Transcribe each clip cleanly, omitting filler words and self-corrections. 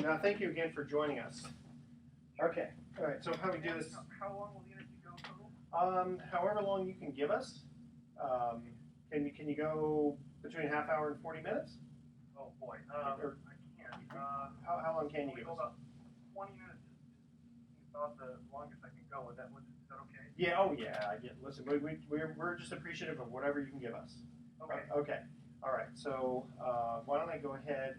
and thank you again for joining us. Okay, all right, so how we do this? How long will the interview go total? However long you can give us. Can you go between a half hour and 40 minutes? Oh boy, Or I can't. how long can you give us? About 20 minutes is about the longest I can go. Is that okay? Yeah, oh yeah, I get, listen, we're just appreciative of whatever you can give us. Okay. Okay, all right, so why don't I go ahead,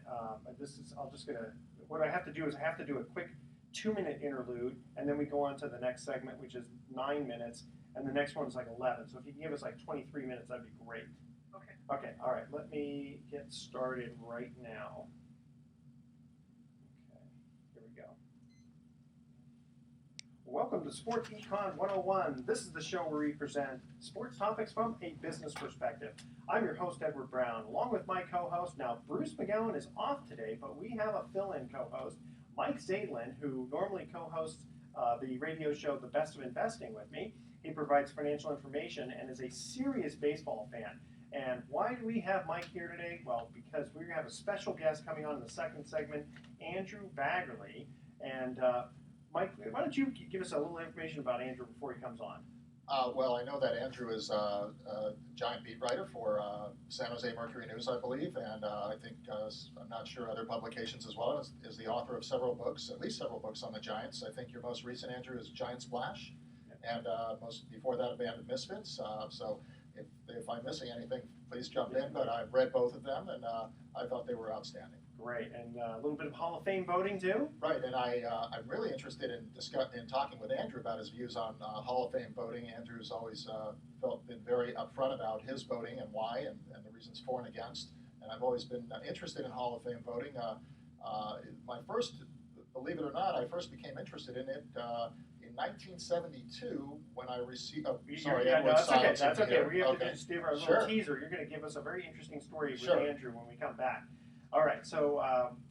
what I have to do is I have to do a quick 2-minute interlude, and then we go on to the next segment, which is 9 minutes, and the next one's like 11. So if you can give us like 23 minutes, that'd be great. Okay. Okay, all right, let me get started right now. Okay, here we go. Welcome to Sports Econ 101. This is the show where we present sports topics from a business perspective. I'm your host, Edward Brown, along with my co-host. Now, Bruce McGowan is off today, but we have a fill-in co-host, Mike Zadlin, who normally co-hosts the radio show The Best of Investing with me. He provides financial information and is a serious baseball fan. And why do we have Mike here today? Well, because we have a special guest coming on in the second segment, Andrew Baggarly. And Mike, why don't you give us a little information about Andrew before he comes on? Well, I know that Andrew is a giant beat writer for San Jose Mercury News, I believe, and I think, I'm not sure, other publications as well, is the author of several books, at least several books on the Giants. I think your most recent, Andrew, is Giant Splash, and before that, A Band of Misfits. So if I'm missing anything, please jump in, but I've read both of them, and I thought they were outstanding. Great, and a little bit of Hall of Fame voting too. Right, and I'm really interested in talking with Andrew about his views on Hall of Fame voting. Andrew's always been very upfront about his voting and why, and the reasons for and against. And I've always been interested in Hall of Fame voting. Believe it or not, I first became interested in it in 1972 when I received. Oh, sorry, that's okay. That's okay. Here. We have to just give our little teaser. You're going to give us a very interesting story with Andrew when we come back. All right, so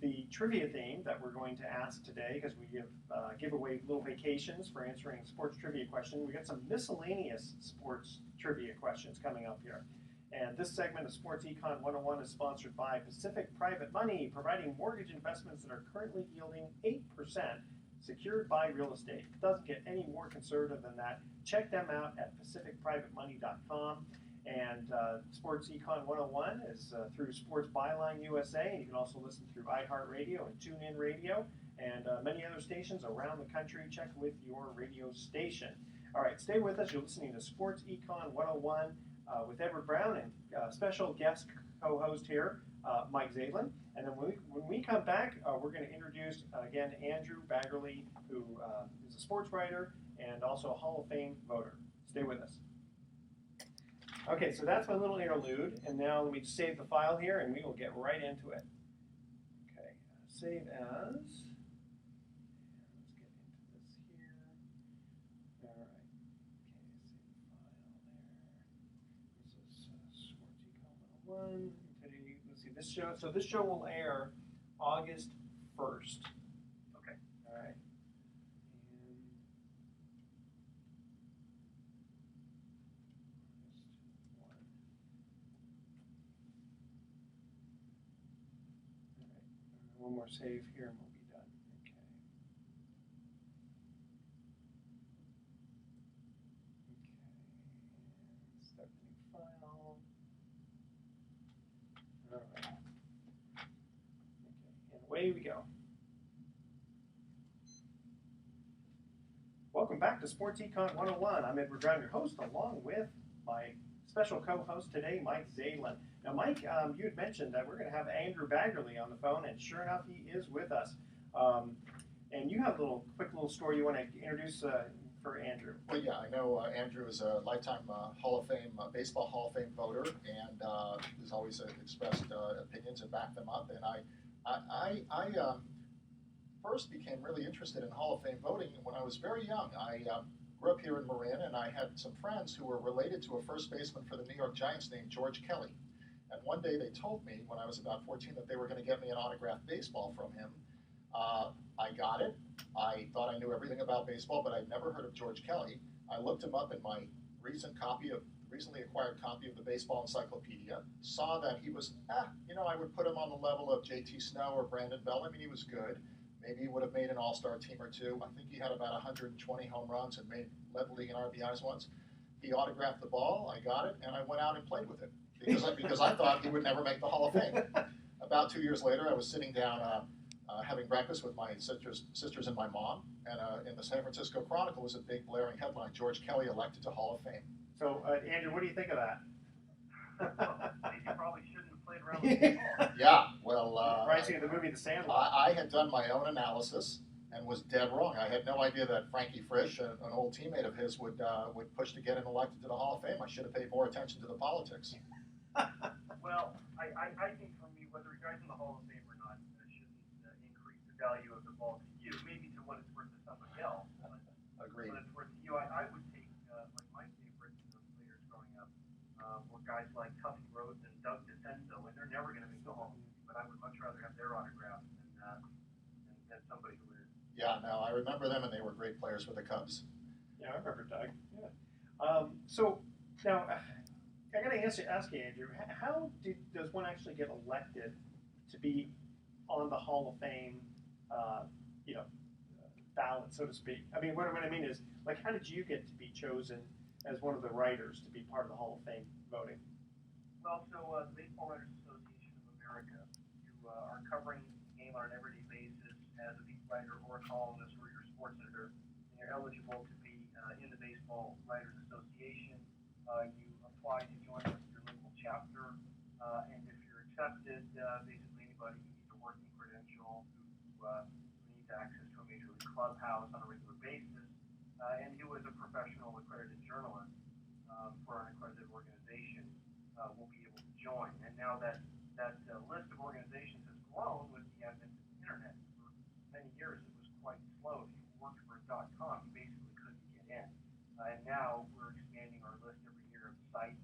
the trivia theme that we're going to ask today, because we give away little vacations for answering sports trivia questions, we got some miscellaneous sports trivia questions coming up here. And this segment of Sports Econ 101 is sponsored by Pacific Private Money, providing mortgage investments that are currently yielding 8%, secured by real estate. It doesn't get any more conservative than that. Check them out at pacificprivatemoney.com. And Sports Econ 101 is through Sports Byline USA, and you can also listen through iHeartRadio and TuneIn Radio and many other stations around the country. Check with your radio station. All right, stay with us. You're listening to Sports Econ 101 with Edward Brown and special guest co-host here, Mike Zadlin. And then when we come back, we're going to introduce, again, Andrew Baggarly, who is a sports writer and also a Hall of Fame voter. Stay with us. Okay, so that's my little interlude, and now let me just save the file here, and we will get right into it. Okay, save as. Let's get into this here. All right. Okay, save the file there. This is Sports Econ 101. Today, let's see, this show. So this show will air August 1st. Okay. All right. One more save here and we'll be done. Okay. Okay. Start the new file. All right. Okay. And away we go. Welcome back to Sports Econ 101. I'm Edward Brown, your host, along with my special co-host today, Mike Zadlin. Now, Mike, you had mentioned that we're going to have Andrew Baggarly on the phone, and sure enough, he is with us. And you have a quick little story you want to introduce for Andrew. Well, yeah, I know Andrew is a lifetime Hall of Fame, baseball Hall of Fame voter, and has always expressed opinions and backed them up. And I first became really interested in Hall of Fame voting when I was very young. I grew up here in Marin, and I had some friends who were related to a first baseman for the New York Giants named George Kelly. And one day they told me, when I was about 14, that they were going to get me an autographed baseball from him. I got it. I thought I knew everything about baseball, but I'd never heard of George Kelly. I looked him up in my recent recently acquired copy of the Baseball Encyclopedia, saw that he was, I would put him on the level of J.T. Snow or Brandon Bell. I mean, he was good. Maybe he would have made an all-star team or two. I think he had about 120 home runs and led the league in RBIs once. He autographed the ball, I got it, and I went out and played with it because I thought he would never make the Hall of Fame. About 2 years later, I was sitting down having breakfast with my sisters and my mom, and in the San Francisco Chronicle was a big blaring headline, George Kelly elected to Hall of Fame. So, Andrew, what do you think of that? Well, you probably shouldn't have played around with the ball. Yeah, well, Rising of the movie The Sandlot. I had done my own analysis and was dead wrong. I had no idea that Frankie Frisch, an old teammate of his, would push to get him elected to the Hall of Fame. I should have paid more attention to the politics. Well, I think for me, whether a guy's in the Hall of Fame or not, shouldn't increase the value of the ball to you, maybe to what it's worth to somebody else. But Agreed. what it's worth to you, I would take, like my favorite players growing up were guys like Tuffy Rhodes and Doug DeCenzo, and they're never going to make the Hall of Fame, but I would much rather have their autograph than somebody who is. Yeah, no, I remember them, and they were great players for the Cubs. Yeah, I remember Doug. Yeah. So now, I got to ask you, Andrew, how does one actually get elected to be on the Hall of Fame, ballot, so to speak? I mean, what I mean is, like, how did you get to be chosen as one of the writers to be part of the Hall of Fame voting? Well, so the Baseball Writers Association of America, you are covering the game on an everyday basis as a beat writer or a columnist or your sports editor, and you're eligible to be in the Baseball Writers Association. You apply to join your local chapter, and if you're accepted, basically anybody who needs a working credential, who needs access to a major league clubhouse on a regular basis, and who is a professional accredited journalist for an accredited organization, will be able to join. And now that list of organizations has grown with the advent of the internet. For many years, it was quite slow. If you worked for a .com, you basically couldn't get in. And now we're expanding our list every year of sites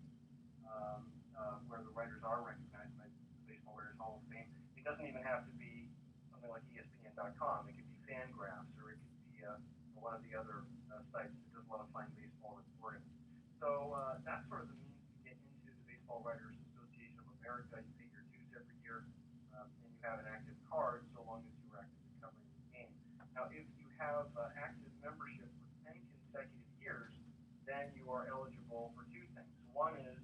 where the writers are recognized by the Baseball Writers Hall of Fame. It doesn't even have to be something like ESPN.com. It could be Fangraphs, or it could be one of the other sites that does a lot of fine baseball reporting. So that's sort of the means to get into the Baseball Writers Association of America. You pay your dues every year, and you have an active card so long as you're actively covering the game. Now, if you have active membership for 10 consecutive years, then you are eligible for two things. One is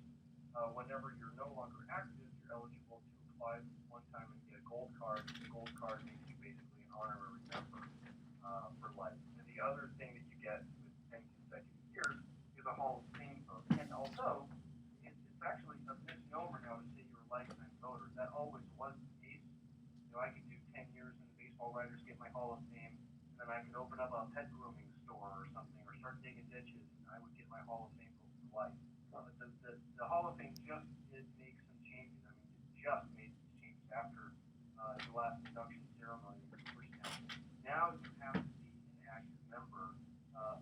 whenever you're no longer active, you're eligible to apply one time and get a gold card. The gold card makes you basically an honorary member for life. And the other thing that you get with 10 consecutive years is a Hall of Fame vote. And although it's actually a misnomer now to say you're a lifetime voter, that always was the case. I could do 10 years in the Baseball Writers, get my Hall of Fame, and then I could open up a pet grooming store or something, or start digging ditches, and I would get my Hall of Fame vote for life. But the Hall of Fame just did make some changes. I mean, it just made some changes after the last induction ceremony was pushed down. Now you have to be an active member,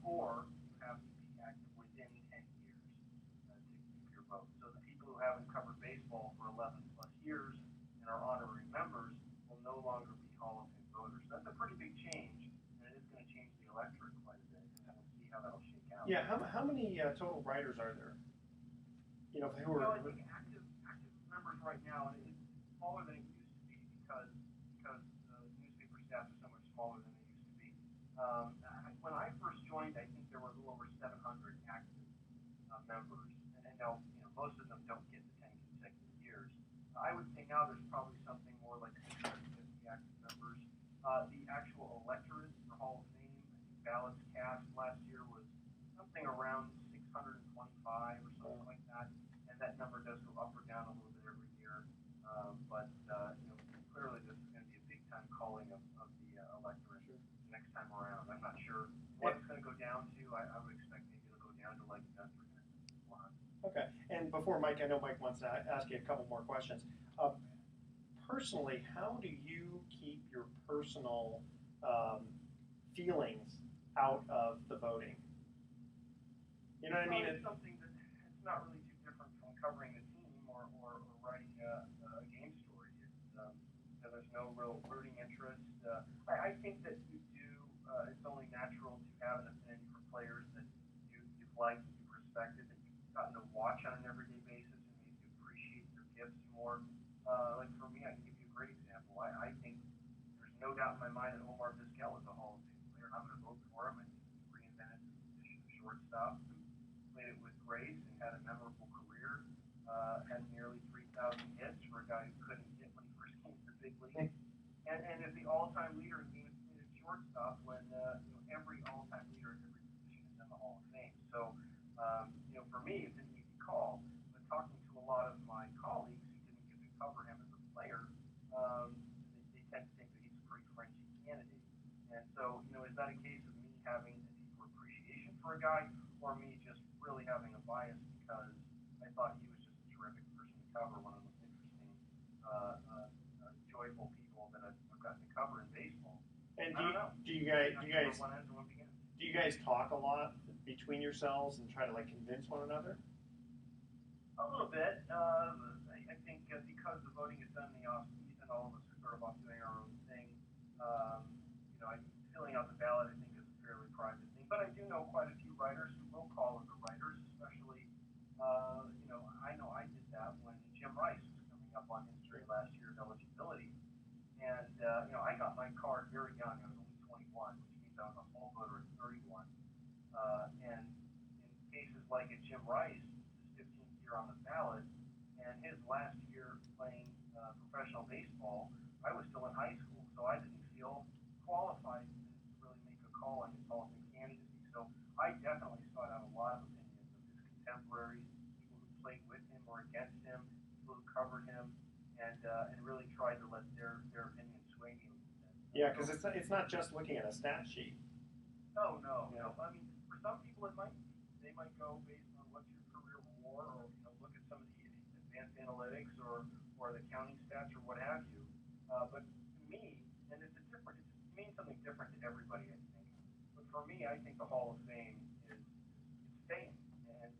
or you have to be active within 10 years to keep your vote. So the people who haven't covered baseball for 11 plus years and are honorary members will no longer be Hall of Fame voters. That's a pretty big change, and it is going to change the electorate quite a bit, and we'll see how that'll shake out. Yeah, how many total writers are there? Who are? I think active members right now is smaller than it used to be because newspaper staffs are so much smaller than they used to be. When I first joined, I think there were a little over 700 active members, and now most of them don't get the 10 consecutive years. I would say now there's probably something more like 650 active members. The actual electorate for Hall of Fame, I think ballots cast last year was something around 625 or something like that. And that number does go up or down a little bit every year, but clearly this is going to be a big time calling of the electorate next time around. I'm not sure what it's going to go down to. I would expect maybe it'll go down to like 300. Okay, and before Mike, I know Mike wants to ask you a couple more questions. Personally, how do you keep your personal feelings out of the voting? You know what I mean? It's something that it's not really too different from covering a team or writing a game story. There's no real rooting interest. I think that you do. It's only natural to have an affinity for players that you've liked, you've respected, that you've gotten to watch watch on an everyday basis and maybe appreciate their gifts more. Like for me, I can give you a great example. I think there's no doubt in my mind that Omar Vizquel is a Hall of Fame player. I'm going to vote for him. I think he reinvented the position of shortstop, played it with grace, and had a memorable career. Had nearly 3,000 hits for a guy who couldn't hit when he first came to the big league. And is the all-time leader in games played at shortstop when every all-time leader in every position is in the Hall of Fame. So, for me, it's an easy call. But talking to a lot of my colleagues who didn't get to cover him as a player, they tend to think that he's a pretty Frenchy candidate. And so, is that a case of me having a deeper appreciation for a guy, or me just really having a bias because I thought he was just a terrific person to cover, one of the most interesting, joyful people that I've gotten to cover in baseball? And I don't know. do you guys One ends and one begins. do you guys talk a lot between yourselves and try to like convince one another? A little bit. I think because the voting is done in the off season, all of us are sort of off doing our own thing. Filling out the ballot, I think, is a fairly private thing. But I do know quite a few writers who will call other writers, especially. I know I did that when Jim Rice was coming up on history last year of eligibility, and I got my card very young. I was only 21, which means I was a Hall voter at 31. And in cases like at Jim Rice, his 15th year on the ballot, and his last year playing professional baseball, I was still in high school, so I didn't feel qualified to really make a call on his Hall of Fame candidacy. So I definitely sought out a lot of opinions of his contemporaries, people who played with him or against him, people who covered him, and really tried to let their opinions sway me a little bit. Yeah, because it's not just looking at a stat sheet. No. I mean, for some people, they might go based on what's your career war, or look at some of the advanced analytics or the counting stats or what have you. But to me, and it means something different to everybody, I think. But for me, I think the Hall of Fame is fame, and it's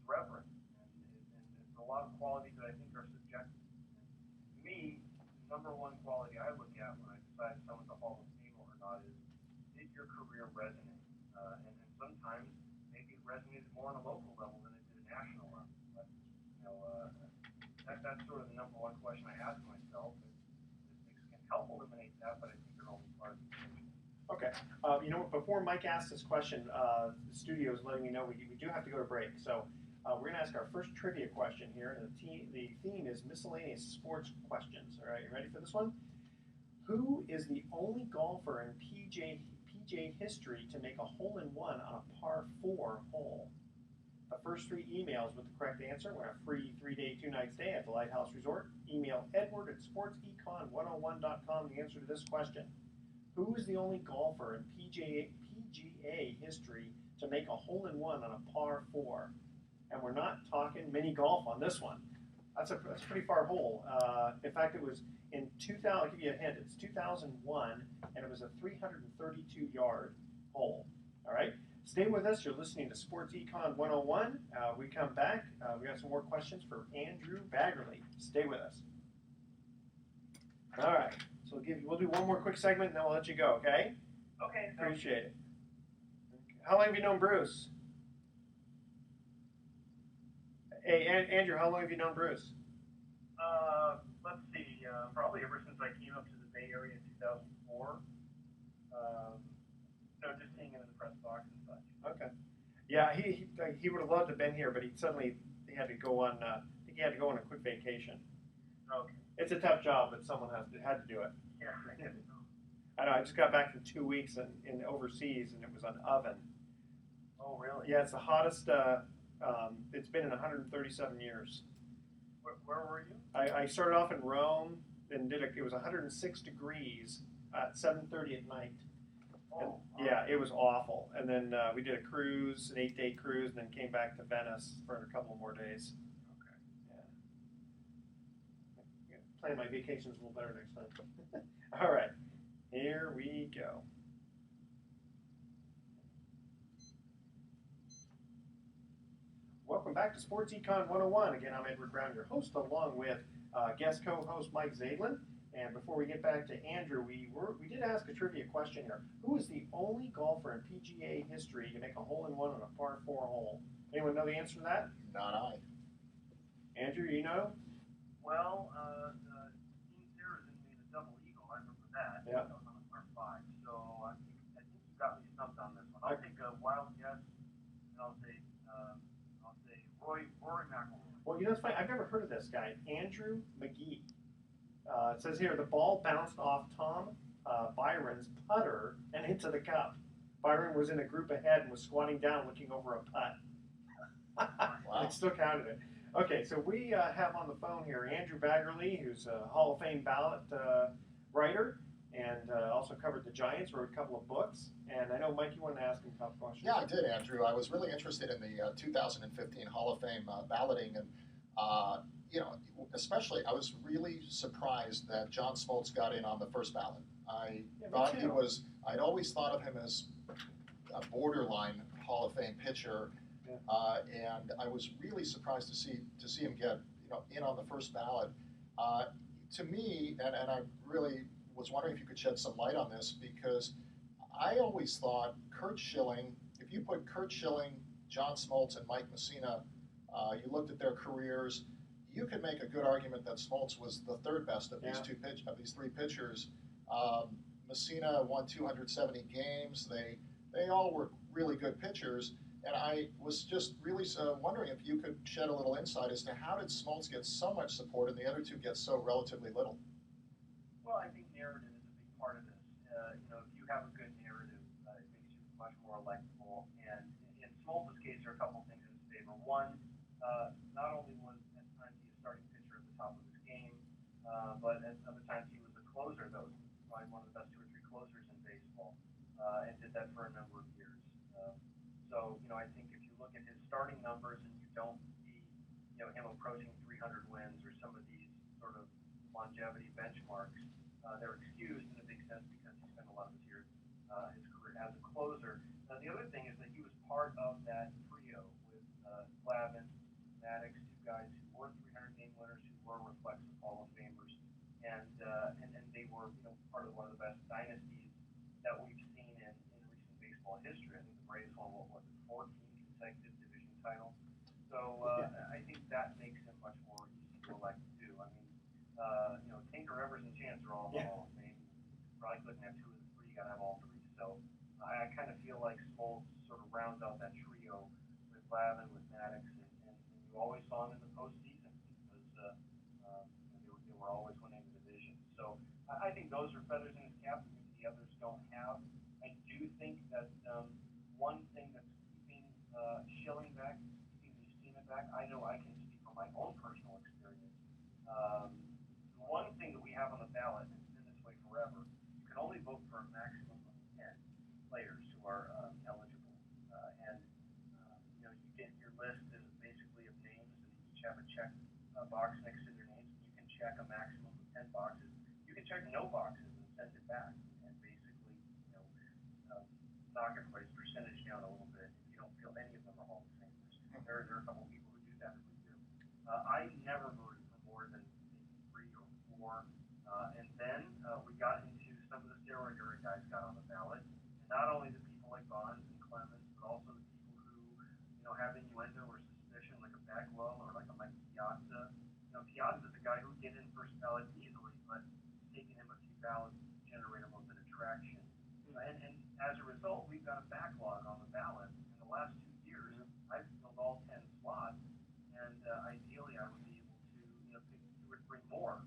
reverence, and it's a lot of qualities that I think are subjective. And to me, the number one quality I look at when I decide if someone's a Hall of Famer or not is, did your career resonate? And sometimes maybe it resonated more on a local level than it did a national level. But that's sort of the number one question I ask myself. And statistics can help eliminate that, but I think they're only part of the equation. Okay. Before Mike asks this question, the studio is letting me know we do have to go to break. So we're going to ask our first trivia question here. And the theme is miscellaneous sports questions. All right, you ready for this one? Who is the only golfer in PGA history to make a hole-in-one on a par 4 hole? The first 3 emails with the correct answer win a free 3-day, 2-night stay at the Lighthouse Resort. Email Edward at sportsecon101.com the answer to this question. Who is the only golfer in PGA history to make a hole-in-one on a par 4? And we're not talking mini golf on this one. That's a pretty far hole. In fact, it was in 2000. I'll give you a hint. It's 2001, and it was a 332-yard hole. All right. Stay with us. You're listening to Sports Econ 101. We come back. We got some more questions for Andrew Baggarly. Stay with us. All right. So we'll do one more quick segment, and then we'll let you go. Okay? Okay. Appreciate it. How long have you known Bruce? Hey, Andrew, how long have you known Bruce? Let's see. Probably ever since I came up to the Bay Area in 2004. Just seeing him in the press box and such. Okay. Yeah, he would have loved to have been here, but he had to go on. I think he had to go on a quick vacation. Okay. It's a tough job, but someone had to do it. Yeah, I guess so. I know. I just got back from 2 weeks in overseas, and it was an oven. Oh, really? Yeah, it's the hottest. It's been in 137 years. Where were you? I started off in Rome and it was 106 degrees at 7:30 at night. And, yeah, it was awful. And then we did a cruise, an 8-day cruise, and then came back to Venice for a couple more days. Okay. Yeah. Plan my vacations a little better next time. All right, here we go. Welcome back to Sports Econ 101. Again, I'm Edward Brown, your host, along with guest co-host Mike Zaidlin. And before we get back to Andrew, we did ask a trivia question here. Who is the only golfer in PGA history to make a hole-in-one on a par 4 hole? Anyone know the answer to that? Not I. Andrew, you know? Well, Team Saracen made a double eagle. I remember that. Yeah. That was on the par 5. So I think you got me stumped on this one. I'll take a wild guess, and I'll say Rory McIlroy. Well, you know, it's funny. I've never heard of this guy, Andrew McGee. It says here, the ball bounced off Tom Byron's putter and into the cup. Byron was in a group ahead and was squatting down looking over a putt. Wow. It still counted it. Okay, so we have on the phone here Andrew Baggarly, who's a Hall of Fame ballot writer and also covered the Giants, wrote a couple of books. And I know, Mike, you wanted to ask him a couple questions. Yeah, I did, Andrew. I was really interested in the 2015 Hall of Fame balloting, and you know, especially I was really surprised that John Smoltz got in on the first ballot. I thought he was. I'd always thought of him as a borderline Hall of Fame pitcher, and I was really surprised to see him get in on the first ballot. To me, and I really was wondering if you could shed some light on this, because I always thought Curt Schilling, if you put Curt Schilling, John Smoltz, and Mike Messina, you looked at their careers, you could make a good argument that Smoltz was the third best of these these three pitchers. Messina won 270 games. They all were really good pitchers, and I was just really wondering if you could shed a little insight as to how did Smoltz get so much support and the other two get so relatively little. Well, I think narrative is a big part of this. If you have a good narrative, it makes you much more electable. And in Smoltz's case, there are a couple things in his favor. One, not only was at times he a starting pitcher at the top of his game, but at other times he was a closer. That was probably one of the best 2 or 3 closers in baseball, and did that for a number of years. I think if you look at his starting numbers and you don't see, him approaching 300 wins or some of these sort of longevity benchmarks, they're excused in a big sense because he spent a lot of his years, his career as a closer. Now, the other thing is that he was part of that trio with Glavine, Maddox, 2 guys who were 300-game winners, who were reflexive Hall of Famers, and they were part of one of the best dynasties that we've seen in recent baseball history. I think the Braves won 14 consecutive division titles. So I think that makes him much more easy to elect to do. I mean, Tinker, Evers, and Chance are all in the Hall of Fame. You're probably looking at 2 of the 3. You got to have all 3. So I kind of feel like Smoltz sort of rounds out that trio with Glavine, with Maddox, and you always saw him in the postseason because they were always winning the division. So I think those are feathers in his cap that the others don't have. I do think that one thing that's keeping Schilling back, keeping Messina back, I know I can speak from my own personal experience. One thing that we have on the ballot, and it's been this way forever, you can only vote for a maximum of 10 players who are eligible. You get your list is basically of names, and each have a check box next to their names. You can check a maximum of 10 boxes. You can check no boxes and send it back, and basically, knock everybody's percentage down a little bit if you don't feel any of them are Hall of Famers. There are a couple of people who do that every year. I never voted for more than maybe 3 or 4, and then we got into some of the steroid era guys got on the ballot, and not only the people like Bonds and Clemens, but also the people who have innuendo or suspicion, like a Bagwell or like a Mike Piazza. Piazza's a guy who get in first ballot easily, but it's taken him a few ballots to generate a little bit of traction. And as a result, we've got a backlog on the ballot. In the last 2 years, I've filled all 10 slots, and ideally I would be able to pick 2 or 3 more.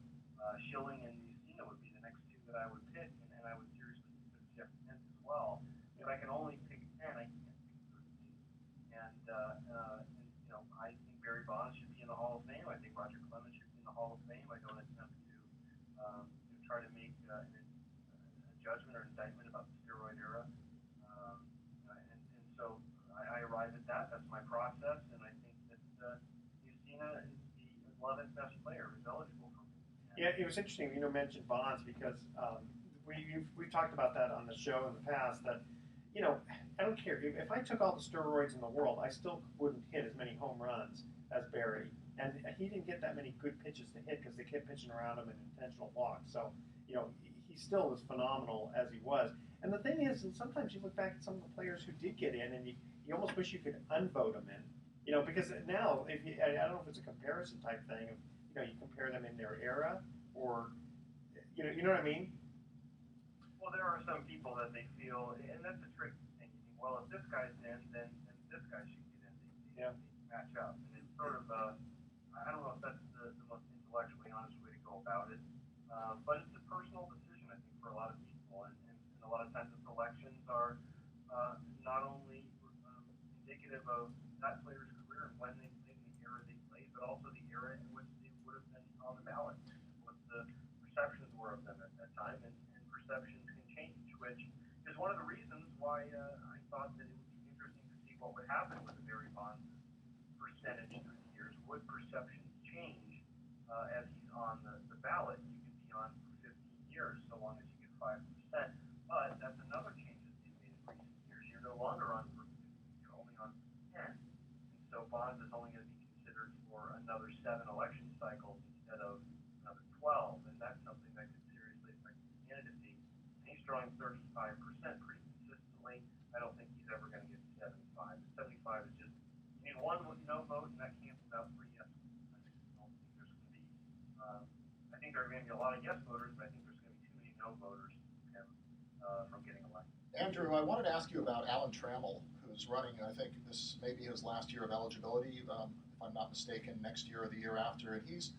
Schilling and Messina would be the next 2 that I would pick, and I would seriously consider Jeff Kent as well. If I can only pick 10, I can't pick 13. And I think Barry Bonds should be in the Hall of Fame. I think Roger Clemens should be in the Hall of Fame. I don't attempt to try to make a judgment or indictment about the steroid era. And so I arrive at that. That's my process, and I think that Messina is the 11th best player who's eligible for me. Yeah, it was interesting. Mentioned Bonds because we've talked about that on the show in the past. That I don't care if I took all the steroids in the world, I still wouldn't hit as many home runs as Barry, and he didn't get that many good pitches to hit because they kept pitching around him in intentional walks. So he still was phenomenal as he was. And the thing is, and sometimes you look back at some of the players who did get in, and you almost wish you could unvote them in. You know, because now, if you, I don't know if it's a comparison type thing. You know, you compare them in their era, or you know what I mean? Well, there are some people that they feel, and that's a tricky thing. You think, well, if this guy's in, then this guy should get in. Yeah. They match up, and it's sort of I don't know if that's the most intellectually honest way to go about it, but it's a personal decision, I think, for a lot of people, and a lot of times the selections are not only indicative of that player's career and when they played and the era they played, but also the era in which they would have been on the ballot, what the perceptions were of them at that time, and perceptions can change, which is one of the reasons why I thought that it would be interesting to see what would happen with the Barry Bonds percentage through the years. Would perceptions change as he's on the ballot? You can be on for 15 years so long as you get 5%, but that's another change that they've made in recent years. You're no longer on for 15, you're only on for 10. And so Bonds is only going to be considered for another 7 election cycles instead of another 12, and that's something that could seriously affect his candidacy. And he's drawing 35% pretty consistently. I don't think he's ever going to get 75. 75 is just, you need one no vote, and that cancels out 3 yes votes. I don't think there's going to be, I think there are going to be a lot of yes voters, but I think there's going to be too many no voters from getting elected. Andrew, I wanted to ask you about Alan Trammell, who's running, I think this may be his last year of eligibility, if I'm not mistaken, next year or the year after. And he's,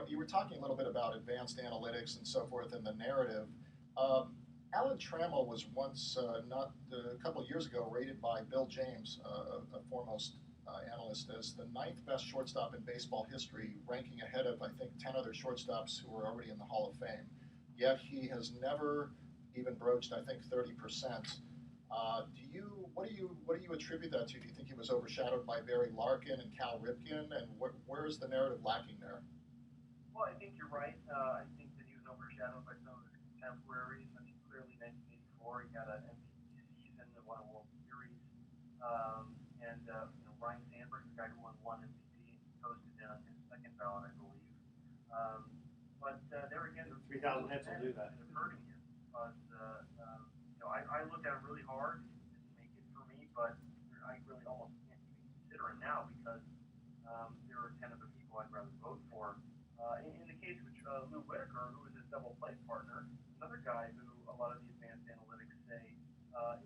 you were talking a little bit about advanced analytics and so forth in the narrative. Alan Trammell was once, not a couple of years ago, rated by Bill James, a foremost analyst, as the 9th best shortstop in baseball history, ranking ahead of, I think, 10 other shortstops who are already in the Hall of Fame. Yet he has never even broached, I think, 30%. What do you attribute that to? Do you think he was overshadowed by Barry Larkin and Cal Ripken? And where is the narrative lacking there? Well, I think you're right. I think that he was overshadowed by some of his contemporaries. I mean, clearly 1984, he got an MVP season and won a World Series. Ryan Sandberg, the guy who won one MVP, and he posted in on his second ballot, I believe. But there again, 3,000 hits will do that. It's hurting him because I look at it really hard. It didn't make it for me, but I really almost can't even consider it now because there are 10 other people I'd rather vote for. In the case of Lou Whitaker, who was his double play partner, another guy who a lot of the advanced analytics say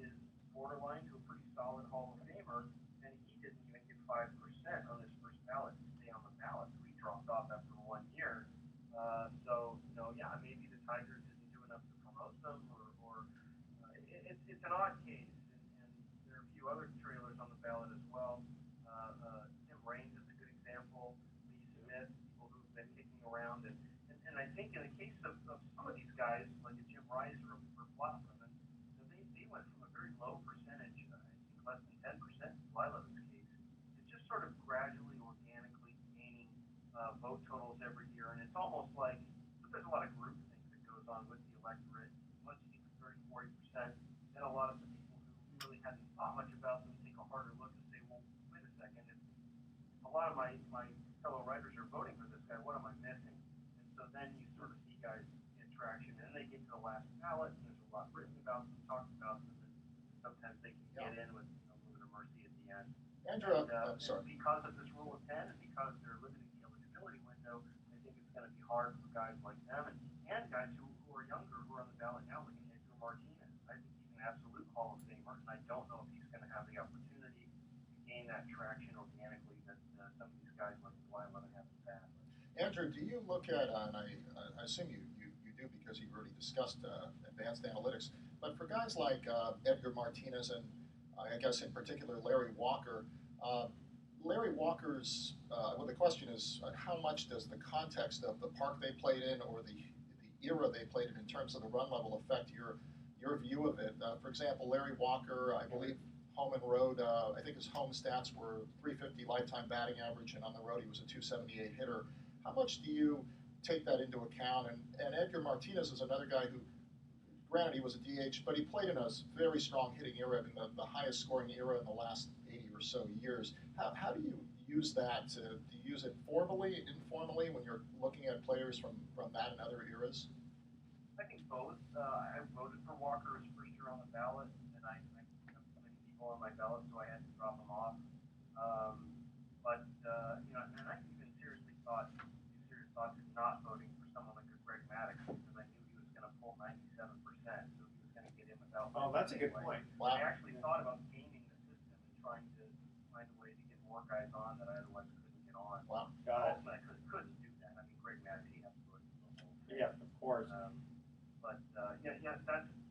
is borderline to a pretty solid Hall of Famer, and he didn't even get 5% on his first ballot to stay on the ballot, so he dropped off after 1 year. Maybe the Tigers didn't do enough to promote them, or it's an odd case, and there are a few other trailers on the ballot as well. Tim Raines is a good example. Lee Smith, people who've been kicking around, and I think in the case of some of these guys, like a Jim Rice or Flotman, they went from a very low percentage, I think less than 10% in Lila's case, to just sort of gradually, organically gaining vote totals every year, and it's almost like there's a lot of group things that goes on with the electorate. Once you get 30-40%, then a lot of the people who really hadn't thought much about them take a harder look and say, well, wait a second, if a lot of my fellow writers are voting for this guy, what am I missing? And so then you sort of see guys get traction, and then they get to the last ballot, and there's a lot written about them, talked about them, and sometimes they can get in with a little bit of mercy at the end. Andrew, And because of this rule of 10, and because they're limiting the eligibility window, I think it's going to be hard for guys like them and guys who are younger, who are on the ballot now, like Andrew Martinez. I think he's an absolute Hall of Famer, and I don't know if he's going to have the opportunity to gain that traction organically that some of these guys like Dwyer have in the past. Andrew, do you look at, and I assume you do because you've already discussed advanced analytics, but for guys like Edgar Martinez and I guess in particular Larry Walker, Larry Walker's, the question is how much does the context of the park they played in or the era they played in terms of the run level affect your view of it? For example, Larry Walker, I believe home and road, I think his home stats were 350 lifetime batting average, and on the road he was a 278 hitter. How much do you take that into account? And Edgar Martinez is another guy who, granted he was a DH, but he played in a very strong hitting era, in the highest scoring era in the last 80 or so years. How do you use that? Do you use it formally, informally, when you're looking at players from that and other eras? I think both. I voted for Walker his first year on the ballot, and I have too many people on my ballot, so I had to drop him off. But and I even seriously thought of not voting for someone like a Greg Maddox because I knew he was going to pull 97%, so he was going to get in without. Oh, that's a good point. Wow. I actually thought about gaming the system and trying to find a way to get more guys on that I otherwise couldn't get on. Wow. Got it. Ultimately, I couldn't do that. I mean, Greg Maddox, he has to vote for the whole thing. Yeah, of course. That's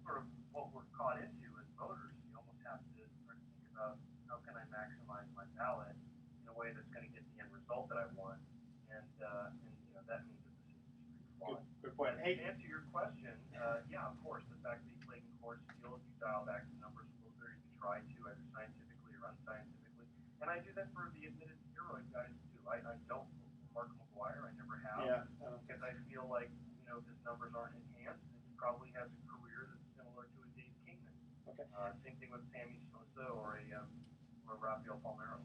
sort of what we're caught into as voters. You almost have to start to think about how can I maximize my ballot in a way that's going to get the end result that I want, and that means that the system's pretty flawed. Good point. Hey, To answer your question, of course, the fact that he played in court steel, you dial back the numbers a little bit, you try to, either scientifically or unscientifically, and I do that for the admitted steroid guys too. I don't vote for Mark McGuire, I never have, because I feel like his numbers aren't enhanced, and he probably has a career that's similar to a Dave Kingman. Okay. Same thing with Sammy Sosa or a Rafael Palmeiro.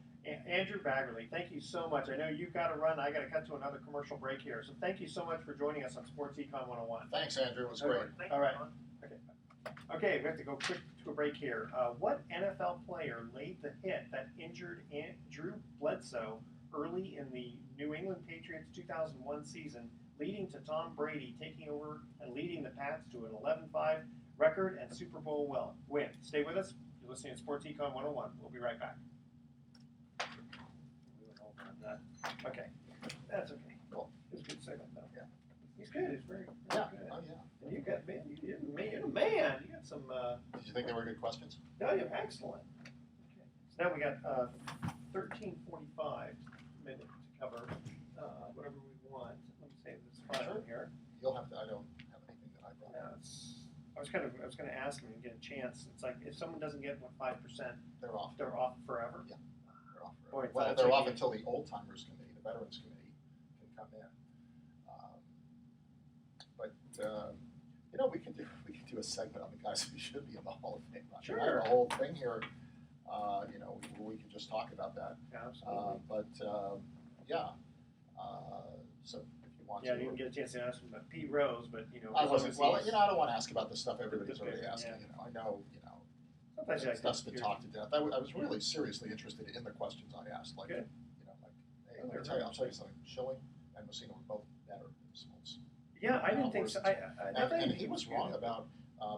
Andrew Baggarly, thank you so much. I know you've got to run. I got to cut to another commercial break here. So thank you so much for joining us on Sports Econ 101. Thanks, Andrew. It was great. All right. Okay, we have to go quick to a break here. What NFL player laid the hit that injured Drew Bledsoe early in the New England Patriots 2001 season, leading to Tom Brady taking over and leading the Pats to an 11-5 record and Super Bowl win? Stay with us. You're listening to Sports Econ 101. We'll be right back. Okay, that's okay. Cool. It was a good segment, though. Yeah. He's good. He's very good. Oh, yeah. And you got, man, you're a man. You got some, Did you think they were good questions? no, you're excellent. Okay. So now we got 13:45 minutes to cover whatever we want. Let me save this file here. You'll have to, I don't have anything that I brought. I was going to ask him and get a chance. It's like if someone doesn't get 5%, They're off. they're off forever. Yeah. They're off Boy, forever. Well, that's they're off tricky. until the Old Timers Committee, the Veterans Committee, can come in. We can do a segment on the guys who should be in the Hall of Fame. Sure. I have a whole thing here. We can just talk about that. Absolutely. So if you want Yeah, to. you didn't get a chance to ask him about Pete Rose, but I wasn't. Well, I don't want to ask about the stuff everybody's already Yeah. asking. I know. sometimes you like That's to been hear- talked to death. I was really seriously interested in the questions I asked. Like, Good. Hey, let me tell you, I'll tell you something. Schilling and Messina were both better than Smoltz. Yeah, I didn't think so. And he was wrong about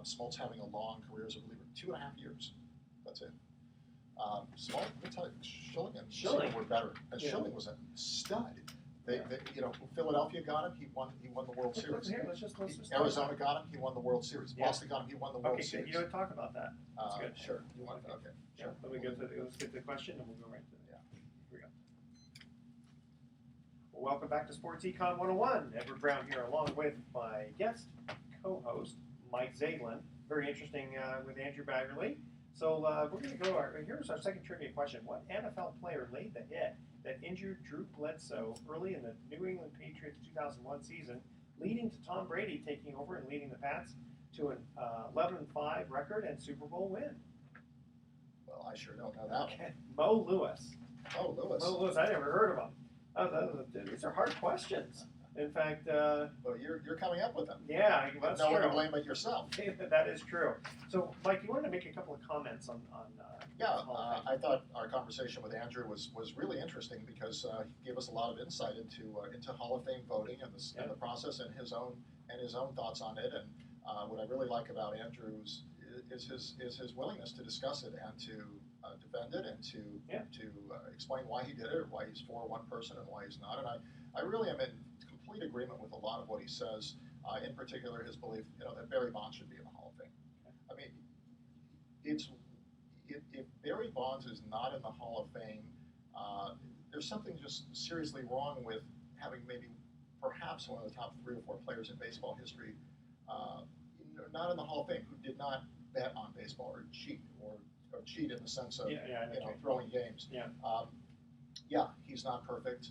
Smoltz having a long career as a reliever, 2.5 years. That's it. Smoltz, let me tell you, Schilling and Messina were better. And Schilling was a stud. Philadelphia got him. He won the World Series. Here, let's just Arizona got him. He won the World Series. Yeah. Boston got him. He won the World Okay, Series. you don't talk about that. That's good. Sure. You want to? Okay. Sure. Let me let's get to the question and we'll go right to it. Yeah. Here we go. Well, welcome back to Sports Econ 101. Edward Brown here along with my guest, co-host, Mike Zaglin. Very interesting with Andrew Baggarly. So we're going to go, here's our second trivia question. What NFL player laid the hit that injured Drew Bledsoe early in the New England Patriots 2001 season, leading to Tom Brady taking over and leading the Pats to an 11-5 record and Super Bowl win? Well, I sure don't know that one. Okay. Mo Lewis. Oh, Lewis. Mo Lewis, I never heard of him. These are hard questions. In fact, Well, you're coming up with them. yeah, that's no one to true. blame but yourself. That is true. So, Mike, you wanted to make a couple of comments on I thought our conversation with Andrew was really interesting because he gave us a lot of insight into Hall of Fame voting and the process and his own thoughts on it. And what I really like about Andrew's is his willingness to discuss it and to defend it and to explain why he did it or why he's for one person and why he's not. And I really am in complete agreement with a lot of what he says. In particular, his belief that Barry Bonds should be in the Hall of Fame. I mean, if Barry Bonds is not in the Hall of Fame, there's something just seriously wrong with having perhaps one of the top 3 or 4 players in baseball history not in the Hall of Fame who did not bet on baseball or cheat in the sense of throwing games. He's not perfect,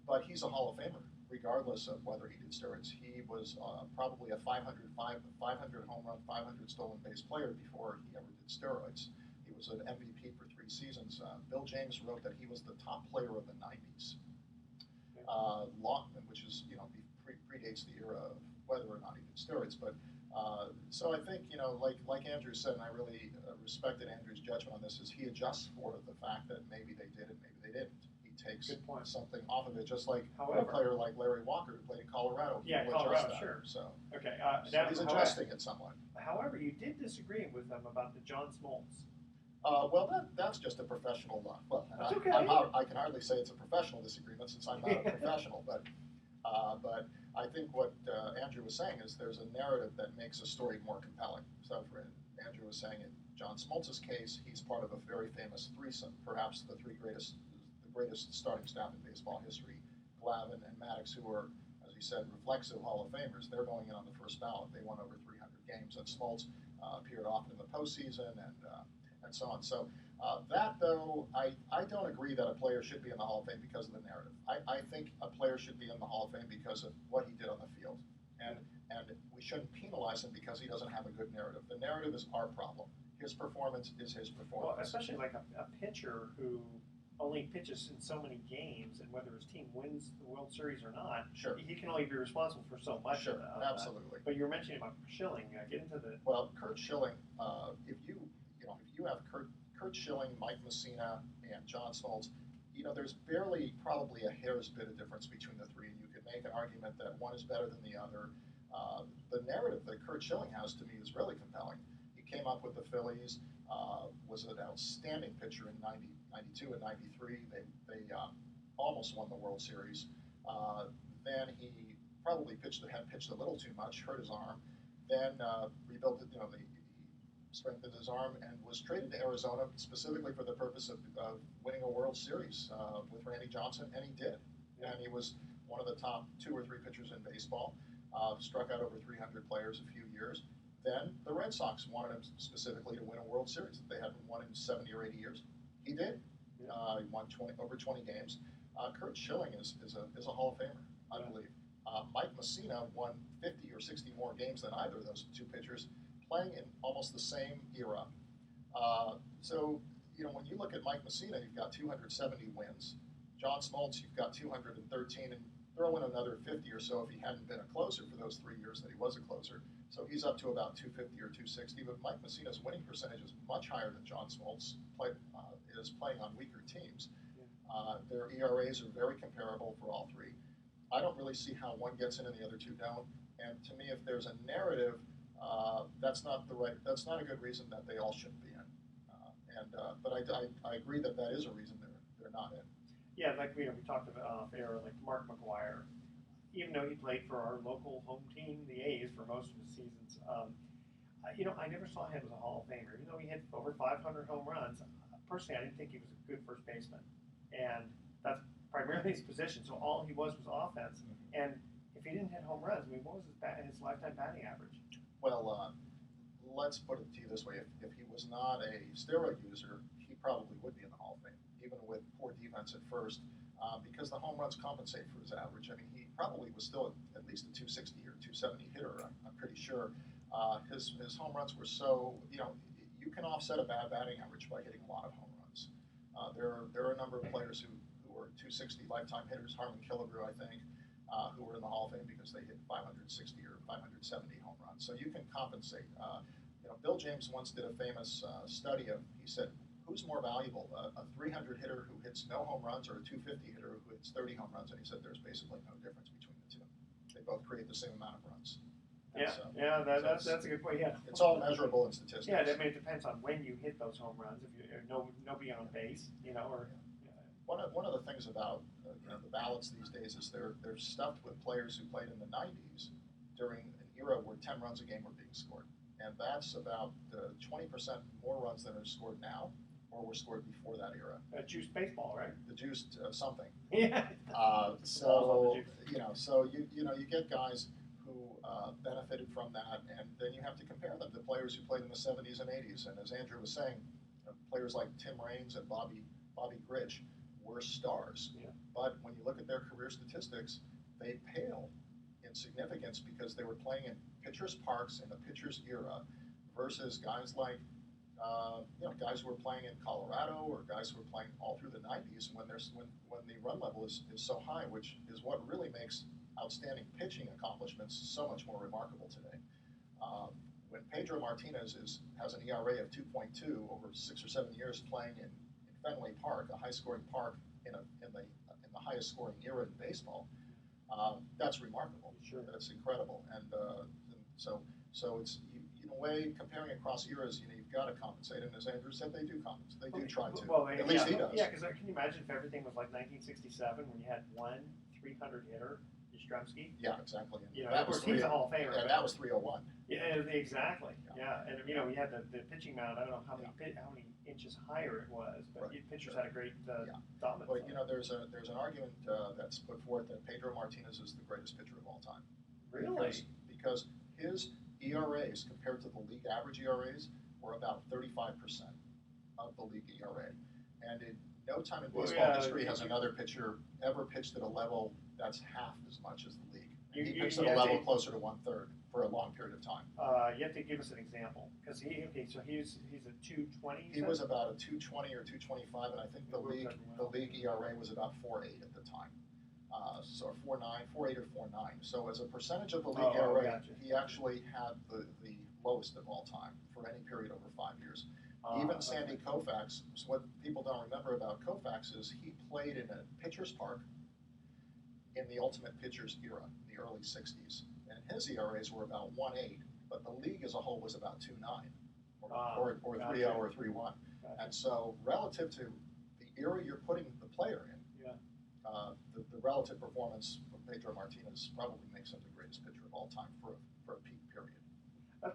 but he's a Hall of Famer regardless of whether he did steroids. He was probably a 500 home run, 500 stolen base player before he ever did steroids. He was an MVP for 3 seasons. Bill James wrote that he was the top player of the 90s, which is predates the era of whether or not he did steroids. But So I think, like Andrew said, and I really respected Andrew's judgment on this, is he adjusts for the fact that maybe they did and maybe they didn't. He takes something off of it, just like a player like Larry Walker, who played in Colorado. Yeah, Colorado, sure. So, okay, so he's adjusting it somewhat. However, you did disagree with them about the John Smoltz. Well, that's just a professional. That's okay. I can hardly say it's a professional disagreement since I'm not a professional, but I think what Andrew was saying is there's a narrative that makes a story more compelling. So, for Andrew was saying in John Smoltz's case, he's part of a very famous threesome, perhaps the greatest starting staff in baseball history. Glavine and Maddox, who are, as he said, reflexive Hall of Famers, they're going in on the first ballot. They won over 300 games, and Smoltz appeared often in the postseason and so on. So that, though, I don't agree that a player should be in the Hall of Fame because of the narrative. I think a player should be in the Hall of Fame because of what he did on the field. And we shouldn't penalize him because he doesn't have a good narrative. The narrative is our problem. His performance is his performance. Well, especially like a pitcher who only pitches in so many games, and whether his team wins the World Series or not, sure, he can only be responsible for so much. Sure, absolutely. But you were mentioning about Schilling. Get into the Curt Schilling. If you have Curt Schilling, Mike Messina, and John Smoltz, there's barely probably a hair's bit of difference between the three, and you could make an argument that one is better than the other. The narrative that Curt Schilling has to me is really compelling. He came up with the Phillies, was an outstanding pitcher in 92 and 93. They almost won the World Series. Then he probably had pitched a little too much, hurt his arm. Then rebuilt it, he strengthened his arm and was traded to Arizona specifically for the purpose of winning a World Series with Randy Johnson, and he did. And he was one of the top 2 or 3 pitchers in baseball. Struck out over 300 players a few years. Then the Red Sox wanted him specifically to win a World Series that they hadn't won in 70 or 80 years. He did. He won over 20 games. Curt Schilling is a Hall of Famer, I believe. Mike Messina won 50 or 60 more games than either of those 2 pitchers, playing in almost the same era. So, when you look at Mike Messina, you've got 270 wins. John Smoltz, you've got 213, and throw in another 50 or so if he hadn't been a closer for those 3 years that he was a closer. So he's up to about 250 or 260. But Mike Messina's winning percentage is much higher than John Smoltz is playing on weaker teams. Their ERAs are very comparable for all 3. I don't really see how one gets in and the other 2 don't. And to me, if there's a narrative, that's not a good reason that they all shouldn't be in. But I agree that is a reason they're not in. Yeah, like we talked about air, like Mark McGwire, even though he played for our local home team, the A's, for most of his seasons. I never saw him as a Hall of Famer, even though he hit over 500 home runs. Personally, I didn't think he was a good first baseman, and that's primarily his position. So all he was offense, and if he didn't hit home runs, what was his lifetime batting average? Well, let's put it to you this way: if he was not a steroid user, he probably would be in the Hall of Fame, even with poor defense at first, because the home runs compensate for his average. I mean, he probably was still at least a 260 or 270 hitter. I'm pretty sure. His home runs were so, you can offset a bad batting average by hitting a lot of home runs. There are a number of players who were 260 lifetime hitters, Harmon Killebrew, I think, who were in the Hall of Fame because they hit 560 or 570 home runs. So you can compensate. Bill James once did a famous study he said, who's more valuable, a 300 hitter who hits no home runs or a 250 hitter who hits 30 home runs? And he said there's basically no difference between the 2. They both create the same amount of runs. That's a good point. Yeah, it's all measurable in statistics. Yeah, I mean, it depends on when you hit those home runs. If you nobody on base, or one of the things about the ballots these days is they're stuffed with players who played in the 90s during an era where 10 runs a game were being scored, and that's about 20% more runs than are scored now or were scored before that era. Juiced baseball, right? The juiced something. Yeah. So you get guys who benefited from that, and then you have to compare them to players who played in the 70s and 80s. And as Andrew was saying, players like Tim Raines and Bobby Grich were stars. Yeah. But when you look at their career statistics, they pale in significance because they were playing in pitchers' parks in the pitchers' era versus guys like guys who were playing in Colorado or guys who were playing all through the 90s when the run level is so high, which is what really makes outstanding pitching accomplishments so much more remarkable today. When Pedro Martinez has an ERA of 2.2 over 6 or 7 years playing in Fenway Park, a high-scoring park in the highest-scoring era in baseball, that's remarkable. Sure. That's incredible, and so it's in a way comparing across eras. You've got to compensate, and as Andrew said, they do compensate. They do try to. Well, at least he does. Yeah, because can you imagine if everything was like 1967 when you had one 300 hitter, Yastrzemski? Yeah, exactly. And that was he's a Hall of Famer. And that was 301. Yeah, exactly. Yeah, and we had the pitching mound. I don't know how many inches higher it was, but pitchers had a great dominance. But there's an argument that's put forth that Pedro Martinez is the greatest pitcher of all time. Really? Because his ERAs compared to the league average ERAs were about 35% of the league ERA, and in no time in baseball history has another pitcher ever pitched at a level that's half as much as the league. And he pitched at a level closer to 1/3 for a long period of time. You have to give us an example, because he's a 220. He was about a 220 or 225, and I think the league ERA was about 4.8 at the time. So 4.9, 4.8 or 4.9. So as a percentage of the league ERA, he actually had the lowest of all time for any period over 5 years. Even Sandy Koufax, what people don't remember about Koufax is he played in a pitcher's park in the Ultimate Pitchers era, in the early 60s. And his ERAs were about 1.8, but the league as a whole was about 2.9 or 3.0 or 3.1. And so relative to the era you're putting the player in, the relative performance of Pedro Martinez probably makes him the greatest pitcher of all time for a peak period.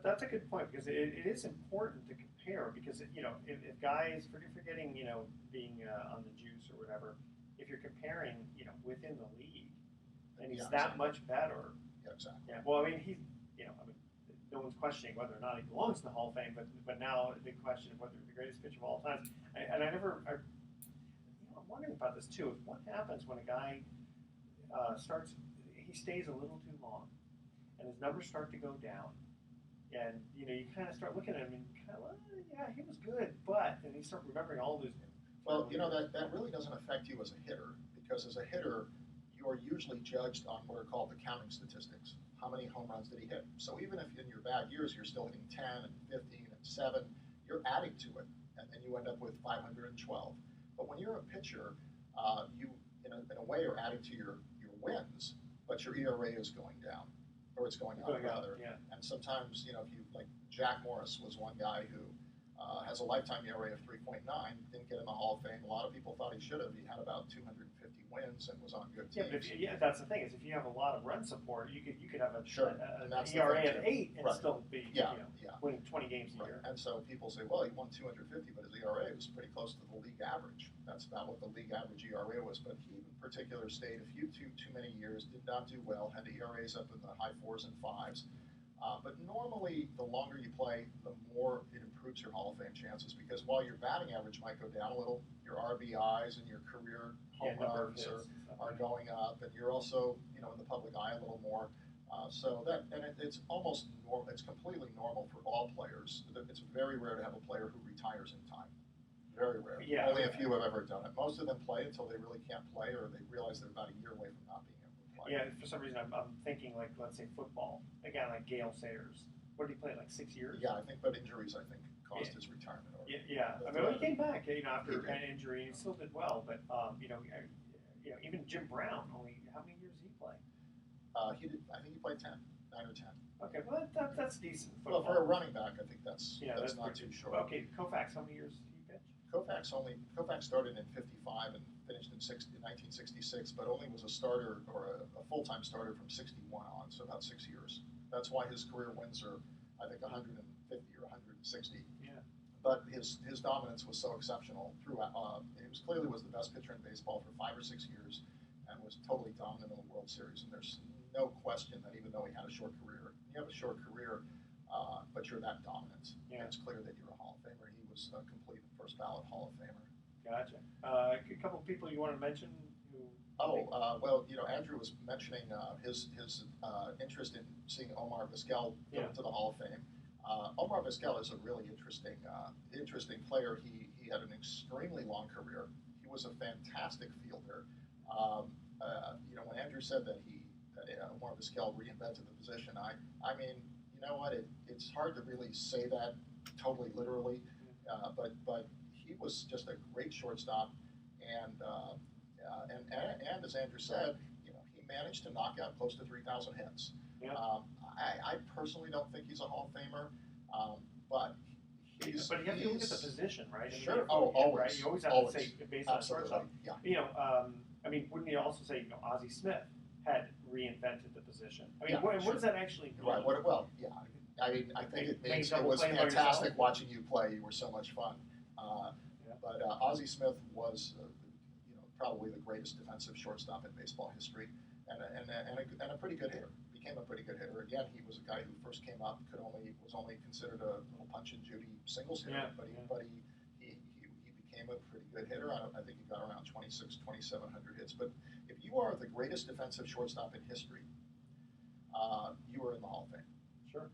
That's a good point, because it is important to compare, because if guys, forgetting being on the juice or whatever, if you're comparing within the league and he's that much better. Yeah, exactly. Yeah. Well, I mean no one's questioning whether or not he belongs in the Hall of Fame, but now the question of whether he's the greatest pitcher of all time. I'm wondering about this too. What happens when a guy he stays a little too long, and his numbers start to go down, and you kind of start looking at him and kind of, he was good, and you start remembering all those. Well, that really doesn't affect you as a hitter, because as a hitter, you are usually judged on what are called the counting statistics. How many home runs did he hit? So even if in your bad years you're still hitting 10 and 15 and 7, you're adding to it, and then you end up with 512. But when you're a pitcher, you in a way are adding to your wins, but your ERA is going down, or it's going up rather. Yeah. And sometimes if you like Jack Morris was one guy who has a lifetime ERA of 3.9, didn't get in the Hall of Fame. A lot of people thought he should have. He had about 250 wins and was on good teams. Yeah, but that's the thing, is if you have a lot of run support, you could have an ERA of 8 and still be winning 20 games a year. And so people say, well, he won 250, but his ERA was pretty close to the league average. That's about what the league average ERA was. But he, in particular, stayed too many years, did not do well, had the ERAs up in the high 4s and 5s. But normally, the longer you play, the more it improves your Hall of Fame chances, because while your batting average might go down a little, your RBIs and your career home runs are going up, and you're also in the public eye a little more. It's almost normal. It's completely normal for all players. It's very rare to have a player who retires in time. Very rare. Yeah, Only a few have ever done it. Most of them play until they really can't play, or they realize they're about a year away from not being able to play. Yeah, for some reason I'm thinking, like, let's say football. A guy like Gale Sayers. What did he play, like 6 years? Yeah, but injuries caused his retirement. Yeah. I mean, he came back after an injury and still did well, but even Jim Brown, only how many years did he play? I think he played 9 or 10. Okay, well that's decent Well, football. for a running back, I think that's not too short. Okay, Koufax, how many years did he pitch? Koufax started in '55 and finished in 1966, but only was a starter or a full-time starter from '61 on, so about 6 years. That's why his career wins are, I think, 150 or 160. Yeah. But his dominance was so exceptional throughout. He clearly was the best pitcher in baseball for 5 or 6 years, and was totally dominant in the World Series. And there's no question that even though he had a short career, you have a short career, but you're that dominant. Yeah. It's clear that you're a Hall of Famer. He was a complete first ballot Hall of Famer. Gotcha. A couple of people you want to mention who? Well, Andrew was mentioning his interest in seeing Omar Vizquel go to the Hall of Fame. Omar Vizquel is a really interesting player. He had an extremely long career. He was a fantastic fielder. When Andrew said that Omar Vizquel reinvented the position, I mean, you know what? It's hard to really say that totally literally, but he was just a great shortstop, and as Andrew said, he managed to knock out close to 3,000 hits. Yeah. I personally don't think he's a Hall of Famer, but he's. But you have to look at the position, right? I mean, Sure. always. Right? You always have always. to say based on shortstop. Yeah. I mean, wouldn't you also say Ozzie Smith had reinvented the position? I mean, Yeah, what does that actually mean? Right. Yeah. I mean, I think it means it was fantastic watching you play. You were so much fun. But Ozzie Smith was, probably the greatest defensive shortstop in baseball history, and a pretty good hitter. Became a pretty good hitter. Again, he was a guy who first came up was only considered a little punch and Judy singles hitter, but he became a pretty good hitter. I think he got around 2,700 hits. But if you are the greatest defensive shortstop in history, you were in the Hall of Fame. Sure.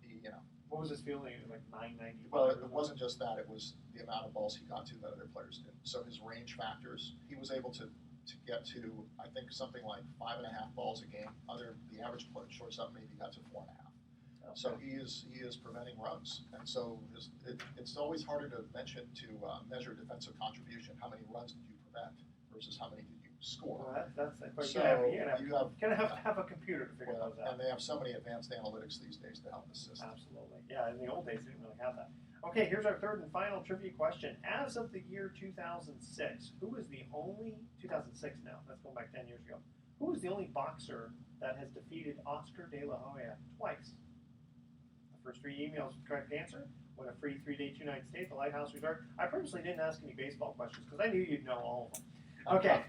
What was his feeling? Like 995? Well, it wasn't just that. It was the amount of balls he got to that other players didn't. So his range factors, he was able to get to, I think, something like 5.5 balls a game. The average shortstop maybe got to 4.5. Okay. So he is preventing runs, and so it's always harder to measure defensive contribution. How many runs did you prevent versus how many did you score? Well, that's the question. So you have to have a computer to figure those out. And they have so many advanced analytics these days to help assist. Absolutely. Yeah, in the old days, they didn't really have that. Okay, here's our third and final trivia question. As of the year 2006, who is the only, 2006 now, let's go back 10 years ago, who is the only boxer that has defeated Oscar De La Hoya twice? The first 3 emails with the correct answer win a free 3-day 2-night stay at the Lighthouse Resort. I purposely didn't ask any baseball questions because I knew you'd know all of them. Okay,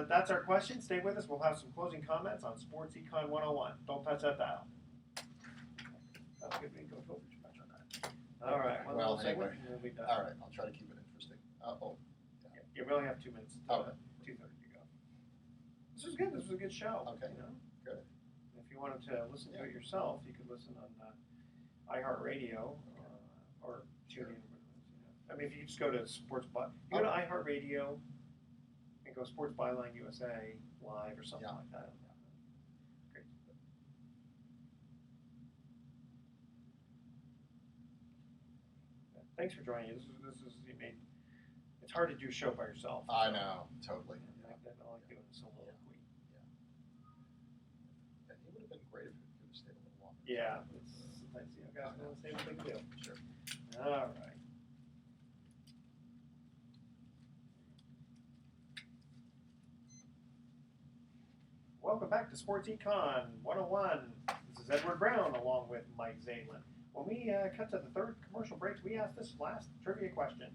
that's our question. Stay with us. We'll have some closing comments on Sports Econ 101. Don't touch that dial. That's good. We can go over too much on that. All right. Well, anyway. We'll be done. All right. I'll try to keep it interesting. Yeah, we only have 2 minutes. 2:30 to go. This was good. This was a good show. Okay. Good. If you wanted to listen to it yourself, you could listen on iHeartRadio or tune in. I mean, if you just go to Sports By, you go to iHeartRadio and go Sports Byline USA Live or something like that. Great. Thanks for joining us. It's hard to do a show by yourself. I know, totally. I like doing soliloquy. And it would have been great if it could have stayed a little longer. Yeah, sometimes guys want to say what they can do. Sure. All right. Welcome back to Sports Econ 101. This is Edward Brown along with Mike Zalin. When we cut to the third commercial break, we asked this last trivia question.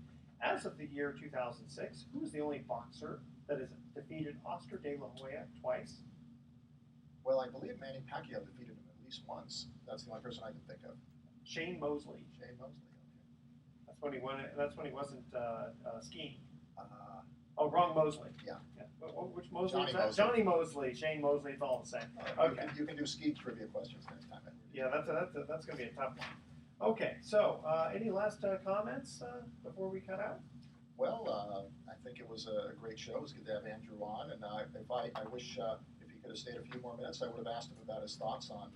As of the year 2006, who is the only boxer that has defeated Oscar De La Hoya twice? Well, I believe Manny Pacquiao defeated him at least once. That's the only person I can think of. Shane Mosley. Shane Mosley, okay. That's when he won it. That's when he wasn't skiing. Wrong Mosley. Yeah. Which Mosley is that? Mosley. Johnny Mosley, Shane Mosley, it's all the same. Okay. You can do ski trivia questions next time. Yeah, that's going to be a tough one. Okay, so any last comments before we cut out? Well, I think it was a great show. It was good to have Andrew on, and I wish if he could have stayed a few more minutes, I would have asked him about his thoughts on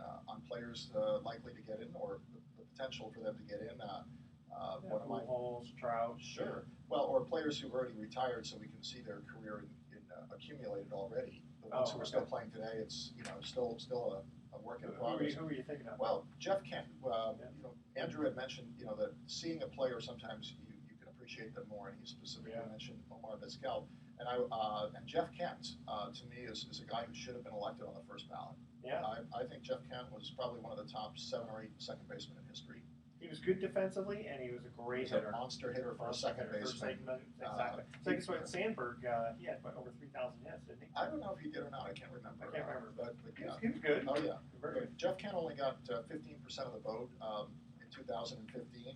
players likely to get in or the potential for them to get in. One of my Holes, Trout. Sure. Well, or players who've already retired, so we can see their career accumulated already. The ones who are still playing today, it's still a work in progress. Who are you thinking of? Well, Jeff Kent. Andrew had mentioned that seeing a player sometimes you can appreciate them more, and he specifically mentioned Omar Vizquel. And Jeff Kent to me is a guy who should have been elected on the first ballot. Yeah. I think Jeff Kent was probably one of the top 7 or 8 second basemen in history. He was good defensively, and he was a great hitter. A monster hitter for a second baseman. Exactly. So I guess what Sandberg, he had over 3,000 hits, didn't he? I don't know if he did or not. I can't remember. But yeah. He was good. Oh yeah. Very good. Jeff Kent only got 15% of the vote in 2015,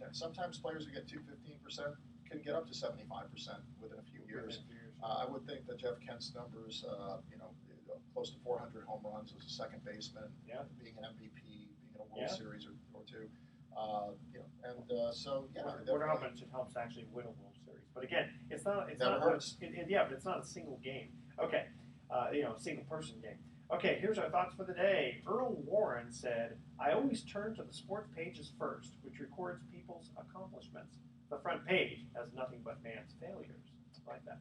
and sometimes players who get to 15% can get up to 75% within a few years. I would think that Jeff Kent's numbers, close to 400 home runs as a second baseman, being an MVP, being in a World Series or two. Wonder how much it helps actually win a World Series. But again, it's not hurts. But it's not a single game. Okay, single person game. Okay, here's our thoughts for the day. Earl Warren said, I always turn to the sports pages first, which records people's accomplishments. The front page has nothing but man's failures. I like that.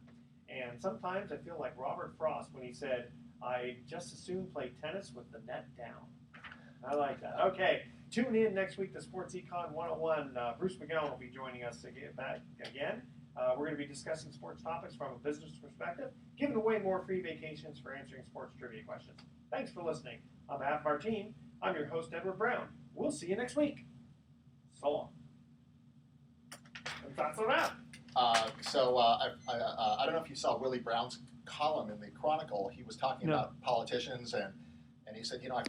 And sometimes I feel like Robert Frost when he said, I just as soon play tennis with the net down. I like that. Okay, tune in next week to Sports Econ 101. Bruce McGowan will be joining us back again. We're going to be discussing sports topics from a business perspective, giving away more free vacations for answering sports trivia questions. Thanks for listening. On behalf of our team, I'm your host, Edward Brown. We'll see you next week. So long. And that's on that. I don't know if you saw Willie Brown's column in the Chronicle. He was talking about politicians, and he said, I